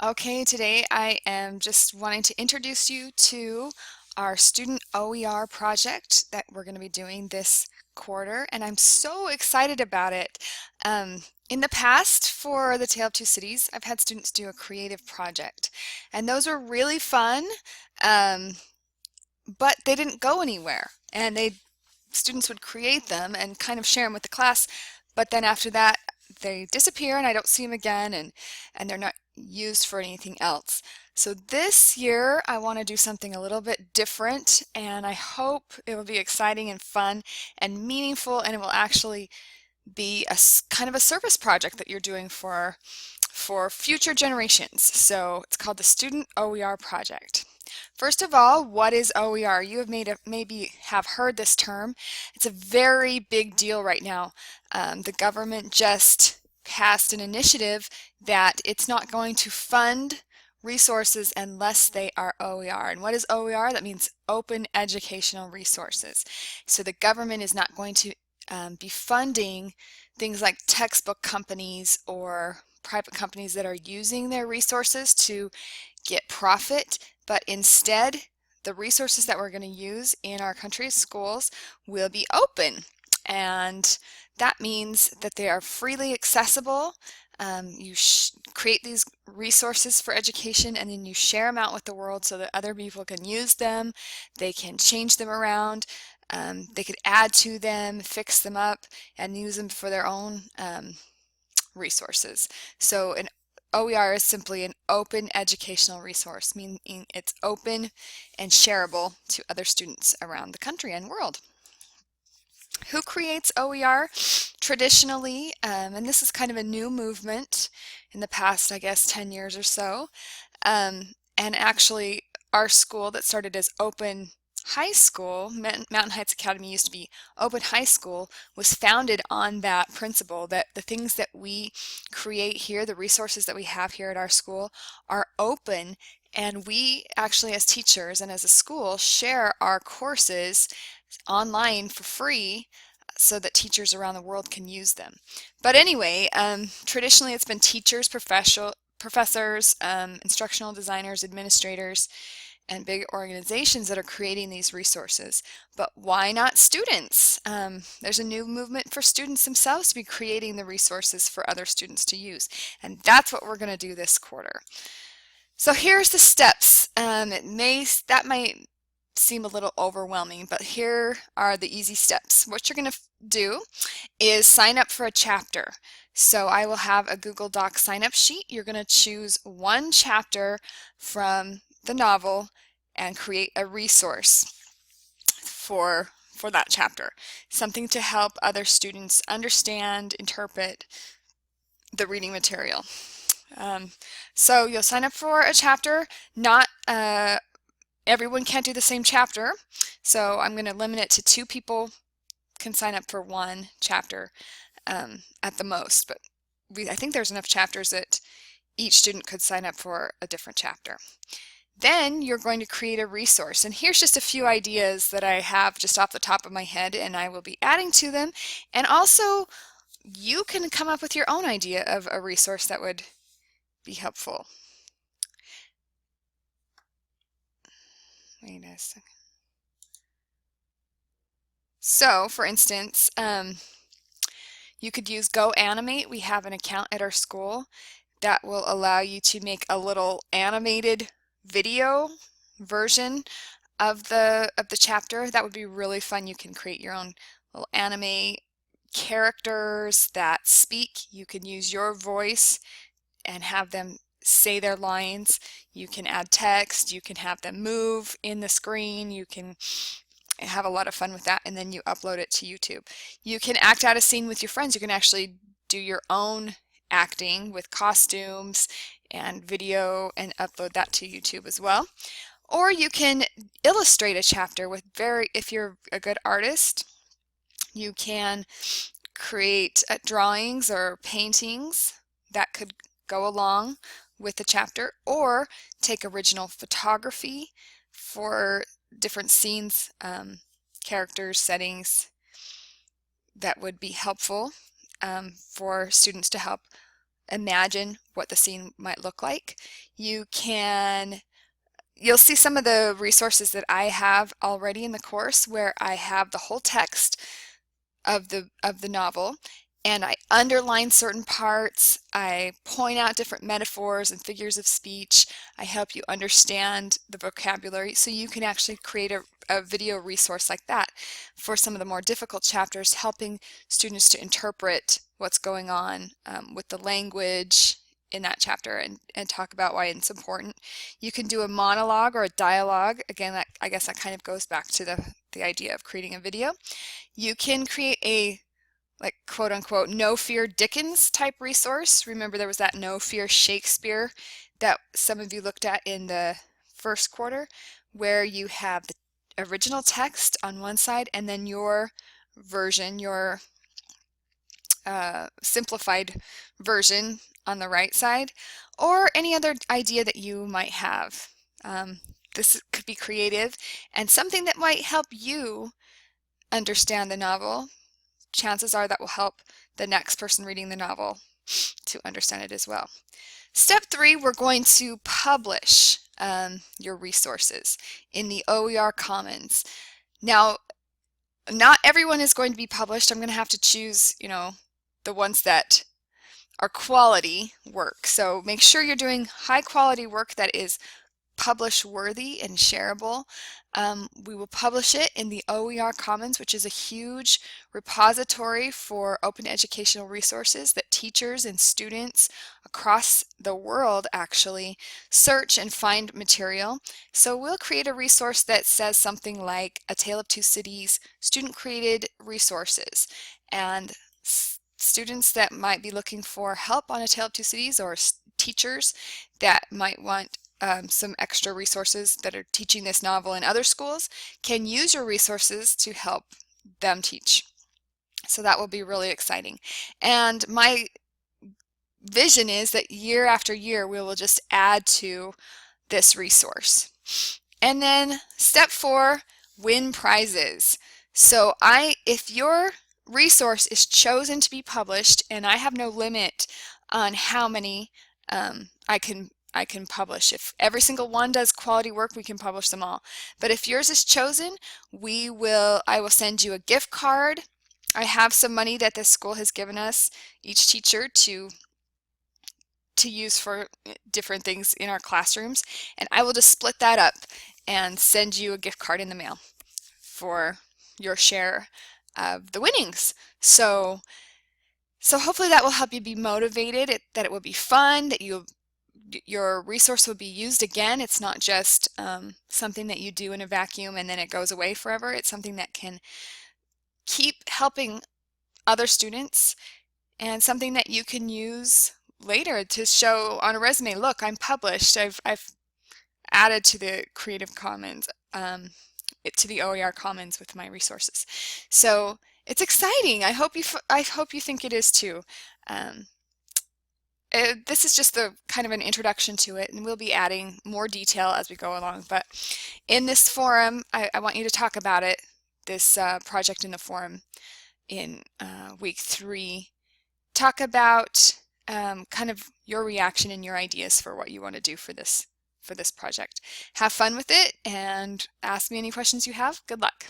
Okay, today I am just wanting to introduce you to our student OER project that we're going to be doing this quarter, and I'm so excited about it. In the past, for the Tale of Two Cities, I've had students do a creative project, and those were really fun, um, but they didn't go anywhere. And students would create them and kind of share them with the class, but then after that they disappear and I don't see them again, and they're not used for anything else. So this year I want to do something a little bit different, and I hope it will be exciting and fun and meaningful, and it will actually be kind of a service project that you're doing for future generations. So it's called the Student OER Project. First of all, what is OER? You have maybe have heard this term. It's a very big deal right now. The government just passed an initiative that it's not going to fund resources unless they are OER. And what is OER? That means open educational resources. So the government is not going to be funding things like textbook companies or private companies that are using their resources to get profit, but instead the resources that we're going to use in our country's schools will be open. And that means that they are freely accessible. You create these resources for education and then you share them out with the world so that other people can use them. They can change them around. They could add to them, fix them up, and use them for their own resources. So an OER is simply an open educational resource, meaning it's open and shareable to other students around the country and world. Who creates OER? Traditionally, and this is kind of a new movement in the past, I guess, 10 years or so, and actually our school that started as Open High School, Mountain Heights Academy used to be Open High School, was founded on that principle that the things that we create here, the resources that we have here at our school, are open, and we actually as teachers and as a school share our courses online for free so that teachers around the world can use them. But anyway, traditionally it's been teachers, professors, instructional designers, administrators, and big organizations that are creating these resources. But why not students? There's a new movement for students themselves to be creating the resources for other students to use. And that's what we're going to do this quarter. So here's the steps. That might seem a little overwhelming, but here are the easy steps. What you're going to do is sign up for a chapter. So I will have a Google Doc sign up sheet. You're going to choose one chapter from the novel and create a resource for that chapter. Something to help other students understand, interpret the reading material. So you'll sign up for a chapter. Not everyone can't do the same chapter, so I'm going to limit it to 2 people can sign up for one chapter at the most, but I think there's enough chapters that each student could sign up for a different chapter. Then you're going to create a resource, and here's just a few ideas that I have just off the top of my head, and I will be adding to them. And also you can come up with your own idea of a resource that would be helpful. Wait a second. So, for instance, you could use GoAnimate. We have an account at our school that will allow you to make a little animated video version of the chapter. That would be really fun. You can create your own little anime characters that speak. You can use your voice and have them say their lines. You can add text. You can have them move in the screen. You can have a lot of fun with that, and then you upload it to YouTube. You can act out a scene with your friends. You can actually do your own acting with costumes and video and upload that to YouTube as well. Or you can illustrate a chapter with if you're a good artist, you can create drawings or paintings that could go along with the chapter, or take original photography for different scenes, characters, settings that would be helpful for students to help imagine what the scene might look like. You'll see some of the resources that I have already in the course where I have the whole text of the novel, and I underline certain parts. I point out different metaphors and figures of speech. I help you understand the vocabulary so you can actually create a video resource like that for some of the more difficult chapters, helping students to interpret what's going on with the language in that chapter, and talk about why it's important. You can do a monologue or a dialogue. Again, I guess that kind of goes back to the idea of creating a video. You can create a, like, quote unquote, no fear Dickens type resource. Remember, there was that no fear Shakespeare that some of you looked at in the first quarter, where you have the original text on one side and then your version, your simplified version on the right side, or any other idea that you might have. This could be creative and something that might help you understand the novel. Chances are that will help the next person reading the novel to understand it as well. Step 3, we're going to publish your resources in the OER Commons. Now, not everyone is going to be published. I'm going to have to choose, the ones that are quality work. So make sure you're doing high quality work that is publish worthy and shareable. We will publish it in the OER Commons, which is a huge repository for open educational resources that teachers and students across the world actually search and find material. So we'll create a resource that says something like A Tale of Two Cities, student created resources, and students that might be looking for help on A Tale of Two Cities, or teachers that might want some extra resources that are teaching this novel in other schools, can use your resources to help them teach. So that will be really exciting. And my vision is that year after year we will just add to this resource. And then step 4, win prizes. So if your resource is chosen to be published, and I have no limit on how many I can publish. If every single one does quality work, we can publish them all. But if yours is chosen, I will send you a gift card. I have some money that this school has given us, each teacher, to use for different things in our classrooms, and I will just split that up and send you a gift card in the mail for your share of the winnings. So hopefully that will help you be motivated, that it will be fun, that your resource will be used again. It's not just something that you do in a vacuum and then it goes away forever. It's something that can keep helping other students, and something that you can use later to show on a resume. Look, I'm published. I've added to the Creative Commons, to the OER Commons with my resources. So it's exciting. I hope you think it is too. This is just the kind of an introduction to it, and we'll be adding more detail as we go along. But in this forum, I want you to talk about it, this project in the forum in week 3. Talk about kind of your reaction and your ideas for what you want to do for this project. Have fun with it and ask me any questions you have. Good luck.